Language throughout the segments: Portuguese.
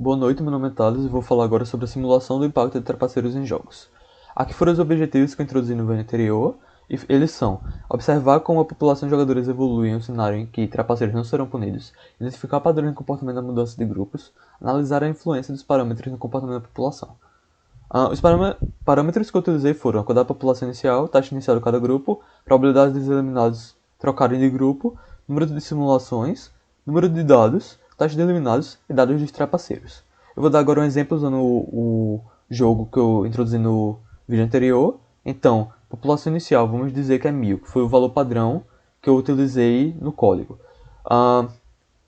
Boa noite, meu nome é Thales e vou falar agora sobre a simulação do impacto de trapaceiros em jogos. Aqui foram os objetivos que eu introduzi no vídeo anterior, e eles são: observar como a população de jogadores evolui em um cenário em que trapaceiros não serão punidos, identificar padrões de comportamento da mudança de grupos, analisar a influência dos parâmetros no comportamento da população. Os parâmetros que eu utilizei foram a quantidade da população inicial, taxa inicial de cada grupo, probabilidade dos eliminados trocarem de grupo, número de simulações, número de dados, taxa de eliminados e dados dos trapaceiros. Eu vou dar agora um exemplo usando o jogo que eu introduzi no vídeo anterior. Então, população inicial, vamos dizer que é 1000, que foi o valor padrão que eu utilizei no código. Ah,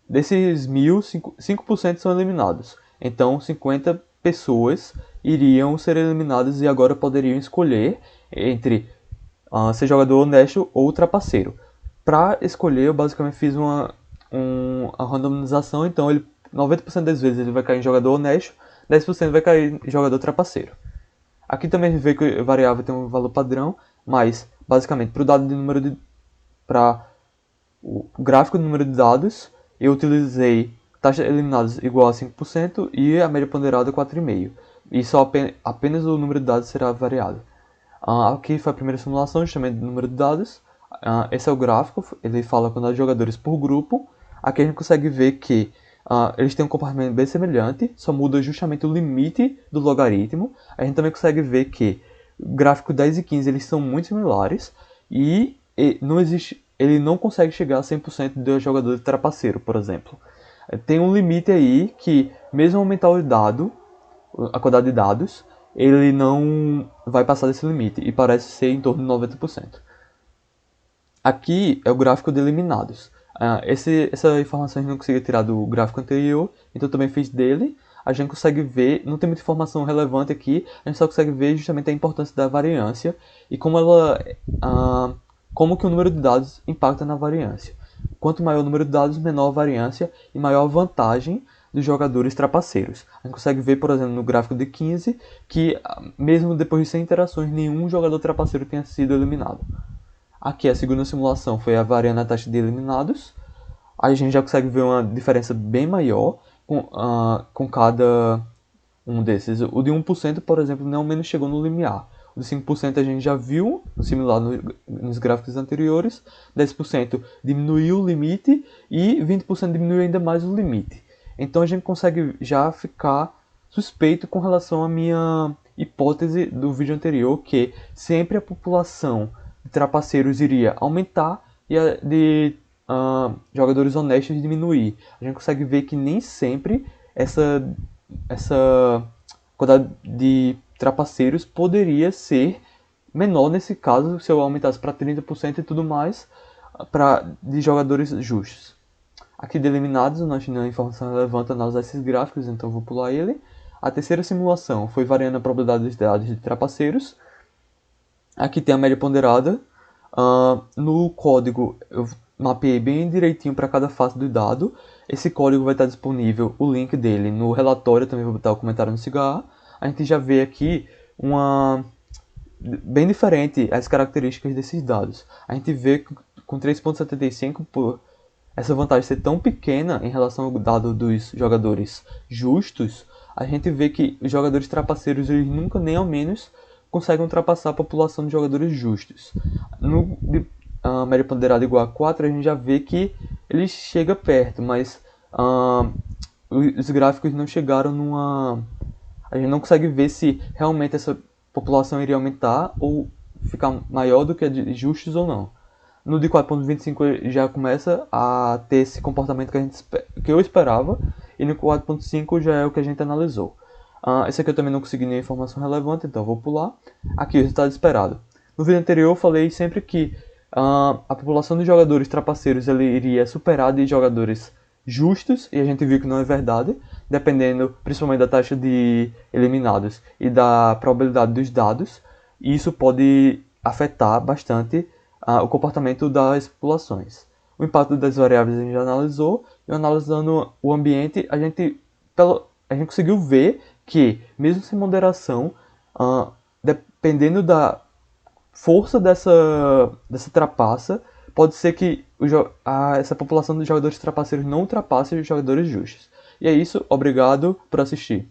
Desses 1000, 5% são eliminados. Então, 50 pessoas iriam ser eliminadas e agora poderiam escolher entre ser jogador honesto ou trapaceiro. Para escolher, eu basicamente fiz uma randomização, então 90% das vezes ele vai cair em jogador honesto, 10% vai cair em jogador trapaceiro. Aqui também vê que a variável tem um valor padrão, mas basicamente para o dado de número de para o gráfico do número de dados, eu utilizei taxa de eliminados igual a 5% e a média ponderada 4,5%. E só apenas o número de dados será variado. Aqui foi a primeira simulação, justamente do número de dados. Esse é o gráfico, ele fala a quantidade de jogadores por grupo. Aqui a gente consegue ver que eles têm um comportamento bem semelhante, só muda justamente o limite do logaritmo. A gente também consegue ver que o gráfico 10 e 15 eles são muito similares e não existe, ele não consegue chegar a 100% de jogador de trapaceiro, por exemplo. Tem um limite aí que, mesmo aumentar o dado, a quantidade de dados, ele não vai passar desse limite e parece ser em torno de 90%. Aqui é o gráfico de eliminados. Essa informação a gente não conseguia tirar do gráfico anterior, então eu também fiz dele. A gente consegue ver, não tem muita informação relevante aqui, a gente só consegue ver justamente a importância da variância e como como que o número de dados impacta na variância. Quanto maior o número de dados, menor a variância e maior a vantagem dos jogadores trapaceiros. A gente consegue ver, por exemplo, no gráfico de 15, que mesmo depois de 100 interações, nenhum jogador trapaceiro tenha sido eliminado. Aqui a segunda simulação foi a variando a taxa de eliminados. Aí a gente já consegue ver uma diferença bem maior com cada um desses. O de 1%, por exemplo, não menos chegou no limiar. O de 5% a gente já viu, similar nos gráficos anteriores. 10% diminuiu o limite e 20% diminuiu ainda mais o limite. Então a gente consegue já ficar suspeito com relação à minha hipótese do vídeo anterior, que sempre a população de trapaceiros iria aumentar e a de jogadores honestos diminuir. A gente consegue ver que nem sempre essa quantidade de trapaceiros poderia ser menor nesse caso, se eu aumentasse para 30% e tudo mais, de jogadores justos. Aqui de eliminados, nós temos informação relevante a usar esses gráficos, então eu vou pular ele. A terceira simulação foi variando a probabilidade dos dados de trapaceiros. Aqui tem a média ponderada. No código eu mapeei bem direitinho para cada face do dado. Esse código vai estar disponível, o link dele no relatório, também vou botar o comentário no cigarro. A gente já vê aqui bem diferente as características desses dados. A gente vê com 3,75 por essa vantagem ser tão pequena em relação ao dado dos jogadores justos, a gente vê que os jogadores trapaceiros eles nunca nem ao menos conseguem ultrapassar a população de jogadores justos. No média ponderada igual a 4, a gente já vê que ele chega perto, mas os gráficos não chegaram a gente não consegue ver se realmente essa população iria aumentar ou ficar maior do que a de justos ou não. No de 4.25 já começa a ter esse comportamento que eu esperava, e no 4.5 já é o que a gente analisou. Esse aqui eu também não consegui nenhuma informação relevante, então eu vou pular. Aqui o resultado esperado. No vídeo anterior eu falei sempre que a população de jogadores trapaceiros ele iria superar de jogadores justos, e a gente viu que não é verdade, dependendo principalmente da taxa de eliminados e da probabilidade dos dados. E isso pode afetar bastante o comportamento das populações. O impacto das variáveis a gente já analisou, e analisando o ambiente, a gente conseguiu ver que, mesmo sem moderação, dependendo da força dessa trapaça, pode ser que essa população de jogadores trapaceiros não ultrapasse os jogadores justos. E é isso, obrigado por assistir.